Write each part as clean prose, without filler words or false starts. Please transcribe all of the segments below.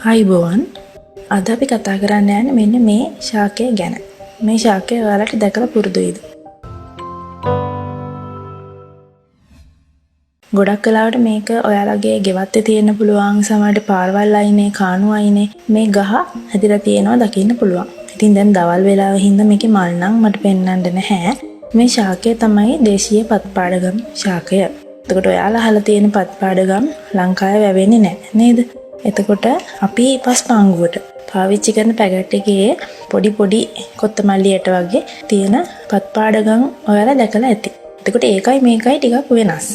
ආයුබෝවන්. අද අපි කතා කරන්න යන්නේ මෙන්න මේ ශාකය ගැන. මේ ශාකය ඔයාලට දැකලා පුරුදුයිද? ගොඩක් වෙලාවට මේක ඔයාලගේ ගෙවත්තේ තියෙන්න පුළුවන්, සමහරට පාරවල් අයිනේ, කාණු අයිනේ මේ ගහ හැදිලා තියෙනවා දකින්න පුළුවන්. ඉතින් දැන් දවල් වෙලාවෙ හින්දා මේකේ මල් නම් මට පෙන්වන්න නැහැ. මේ ශාකය තමයි දේශීය පත්පාඩගම් ශාකය. එතකොට ඔයාලා අහලා තියෙන පත්පාඩගම් ලංකාවේ වැවෙන්නේ නැහැ නේද? එතකොට අපි පස්පාංගුවට පාවිච්චි කරන පැකට් එකේ පොඩි කොත්තමල්ලියට වගේ තියෙන පත්පාඩගම් ඔයාලා දැකලා ඇති. එතකොට ඒකයි මේකයි ටිකක් වෙනස්.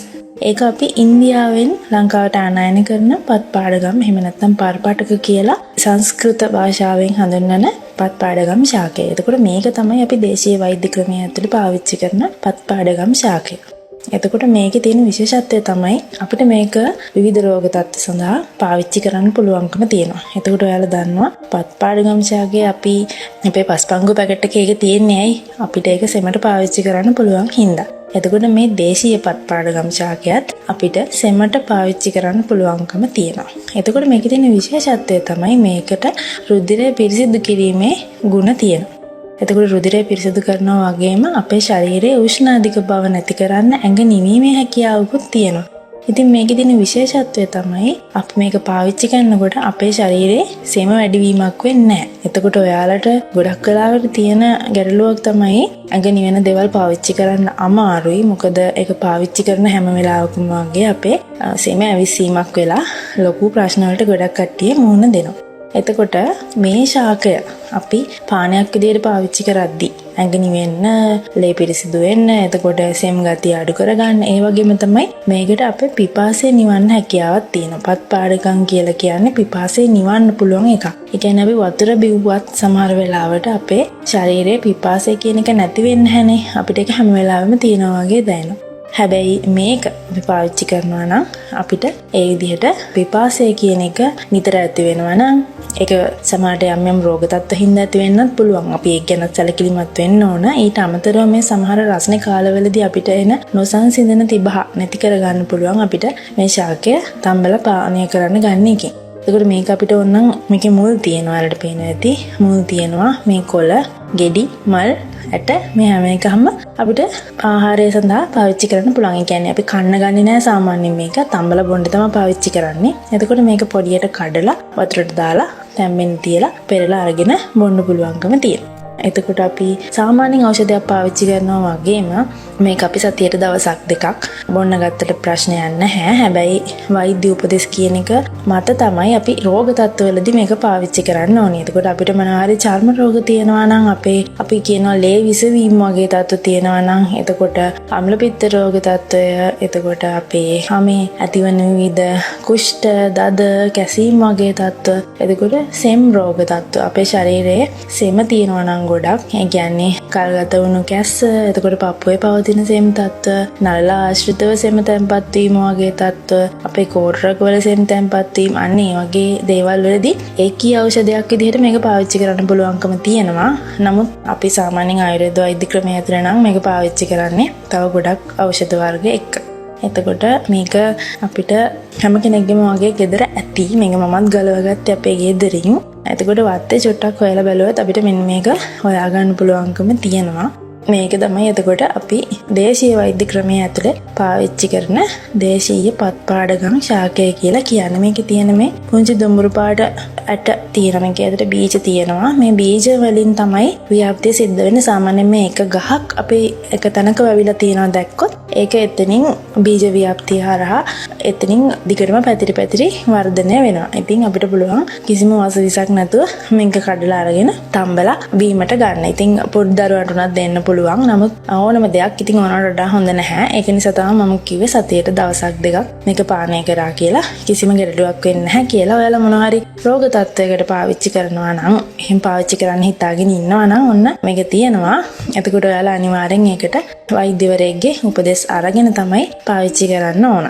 ඒක අපි ඉන්දියාවෙන් ලංකාවට ආනයනය කරන පත්පාඩගම්, එහෙම නැත්නම් පර්පටක කියලා සංස්කෘත භාෂාවෙන් හඳුන්වන පත්පාඩගම් ශාකය. එතකොට මේක තමයි අපි දේශීය වෛද්‍ය ක්‍රමය ඇතුළේ පාවිච්චි කරන පත්පාඩගම් ශාකය. එතකොට මේකේ තියෙන විශේෂත්වය තමයි අපිට මේක විවිධ රෝග තත්ත්ව සඳහා පාවිච්චි කරන්න පුළුවන්කම තියෙනවා. එතකොට ඔයාලා දන්නවා පත්පාඩගම් ශාකය අපි අපේ පස්පංගු පැකට් එකේ ඒක තියෙන්නේ ඇයි? අපිට ඒක සෙමට පාවිච්චි කරන්න පුළුවන් හින්දා. එතකොට මේ දේශීය පත්පාඩගම් ශාකයත් අපිට සෙමට පාවිච්චි කරන්න පුළුවන්කම තියෙනවා. එතකොට මේකේ තියෙන විශේෂත්වය තමයි මේකට රුධිරය පිරිසිදු කිරීමේ ගුණ තියෙනවා. එතකොට රුධිරය පිරිසිදු කරනවා වගේම අපේ ශරීරයේ උෂ්ණ අධික බව නැති කරන්න ඇඟ නිවීමේ හැකියාවකුත් තියෙනවා. ඉතින් මේකේ තියෙන විශේෂත්වය තමයි අපි මේක පාවිච්චි කරනකොට අපේ ශරීරයේ සෙම වැඩිවීමක් වෙන්නේ නැහැ. එතකොට ඔයාලට ගොඩක් වෙලාවට තියෙන ගැටලුවක් තමයි ඇඟ නිවෙන දේවල් පාවිච්චි කරන්න අමාරුයි. මොකද ඒක පාවිච්චි කරන හැම වෙලාවකම වගේ අපේ සෙම ඇවිස්සීමක් වෙලා ලොකු ප්‍රශ්න වලට ගොඩක් කට්ටිය මුහුණ දෙනවා. එතකොට මේ ශාකය අපි පානයක් විදිහට පාවිච්චි කරද්දී ඇඟ නිවෙන්න, ලේ පිරිසිදු වෙන්න, එතකොට සෙම් ගතිය අඩු කරගන්න, ඒ වගේම තමයි මේකට අපේ පිපාසය නිවන්න හැකියාවක් තියෙනවා. පත්පාඩගම් කියලා කියන්නේ පිපාසය නිවන්න පුළුවන් එකක්. ඒ කියන්නේ අපි වතුර බිව්වත් සමහර වෙලාවට අපේ ශරීරයේ පිපාසය කියන එක නැති වෙන්නේ නැහනේ. අපිට ඒක හැම වෙලාවෙම තියෙනවා වගේ දැනෙනවා. හැබැයි මේක අපි පාවිච්චි කරනවා නම් අපිට ඒ විදිහට පිපාසය කියන එක නිතර ඇති වෙනවා නම් ඒක සමහරට යම් රෝග තත්ත්ව හින්දා ඇති වෙන්නත් පුළුවන්. අපි ඒක ගැන සැලකිලිමත් වෙන්න ඕන. ඊට අමතරව මේ සමහර රසනේ කාලවලදී අපිට එන නොසන්සිඳන තිබහ නැති කරගන්න පුළුවන් අපිට මේ ශාකය තම්බලා පානය කරන්න ගන්න එකෙන්. එතකොට මේක අපිට ඕනනම් මේකේ මුල් තියෙනවා, වලට පේනවා ඇති. මුල් තියෙනවා, මේ කොළ, ගෙඩි, මල්, ඇට මේ හැම එකම අපිට ආහාරය සඳහා පාවිච්චි කරන්න පුළුවන්. ඒ කියන්නේ අපි කන්න ගන්නේ නැහැ සාමාන්‍යයෙන්, මේක තම්බලා බොන්න තමයි පාවිච්චි කරන්නේ. එතකොට මේක පොඩියට කඩලා වතුරට දාලා තැම්බෙන්න තියලා පෙරලා අරගෙන බොන්න පුළුවන්කම තියෙනවා. එතකොට අපි සාමාන්‍යයෙන් ඖෂධයක් පාවිච්චි කරනවා වගේම මේක අපි සතියට දවසක් දෙකක් බොන්න ගත්තට ප්‍රශ්නයක් නැහැ. හැබැයි වෛද්‍ය උපදෙස් කියන එක මත තමයි අපි රෝග තත්ත්වවලදී මේක පාවිච්චි කරන්න ඕනේ. එතකොට අපිට මොනවාරි චර්ම රෝග තියෙනවා නම්, අපි කියනවා ලේ විසවීම වගේ තත්ත්ව තියෙනවා නම්, එතකොට අම්ල පිත්ත රෝග තත්ත්වය, එතකොට අපේ හැමේ ඇතිවන විවිධ කුෂ්ඨ, දද, කැසීම් වගේ තත්ත්ව, එතකොට සෙම් රෝග තත්ත්ව, අපේ ශරීරයේ සෙම තියෙනවා නම් ගොඩක්, ඒ කියන්නේ කල්ගත වුණු කැස්ස, එතකොට පපුවේ පවතින සෙම් තත්ත්ව, නළල ආශ්‍රිතව සෙම තැන්පත් වීම වගේ තත්ත්ව, අපේ කෝටරකවල සෙම් තැන්පත් වීම, අන්න ඒ වගේ දේවල් වලදී ඒකී ඖෂධයක් විදිහට මේක පාවිච්චි කරන්න පුළුවන්කම තියෙනවා. නමුත් අපි සාමාන්‍යයෙන් ආයුර්වේද වෛද්‍ය ක්‍රමය ඇතුළේ නම් මේක පාවිච්චි කරන්නේ තව ගොඩක් ඖෂධ වර්ග එක්ක. එතකොට මේක අපිට හැම කෙනෙක්ගේම වගේ ගෙදර ඇති. මේක මමත් ගලවගත්තේ අපේ ගෙදරින්. එතකොට වත්තේ චුට්ටක් හොයලා බැලුවොත් අපිට මෙන්න මේක හොයාගන්න පුළුවන්කම තියෙනවා. මේක තමයි එතකොට අපි දේශීය වෛද්‍ය ක්‍රමය ඇතුළේ පාවිච්චි කරන දේශීය පත්පාඩගම් ශාකය කියලා කියන්නේ. මේකේ තියෙන මේ පුංචි දුඹුරු පාට ඇට තියෙන, මේක ඇතුළේ බීජ තියෙනවා. මේ බීජ වලින් තමයි ව්‍යාප්තිය සිද්ධ වෙන්නේ. සාමාන්‍යයෙන් මේ එක ගහක් අපේ එක තැනක වැවිලා තියෙනවා දැක්කොත් ඒක එතනින් බීජ ව්‍යාප්තිය හරහා එතනින් දිගටම පැතිරි වර්ධනය වෙනවා. ඉතින් අපිට පුළුවන් කිසිම වසවිසක් නැතුව මේක කඩලා අරගෙන තම්බලා බීමට ගන්න. ඉතින් පොඩි දරුවන්ට උනත් දෙන්න පුළුවන්. නමුත් ඕනම දෙයක් ඉතින් ඕනකට වඩා හොඳ නැහැ. ඒක නිසා තමයි මම කිව්වේ සතියට දවසක් දෙකක් මේක පානය කරා කියලා. කිසිම ගැටලුවක් වෙන්නේ නැහැ කියලා. ඔයාලා මොනවා හරි රෝග තත්ත්වයකට පාවිච්චි කරනවා නම්, එහෙම පාවිච්චි කරන්න හිතාගෙන ඉන්නවා නම් ඔන්න මේක තියෙනවා. එතකොට ඔයාලා අනිවාර්යෙන් ඒකට වෛද්‍යවරයෙක්ගේ උපදෙස් අරගෙන තමයි පාවිච්චි කරන්න ඕන.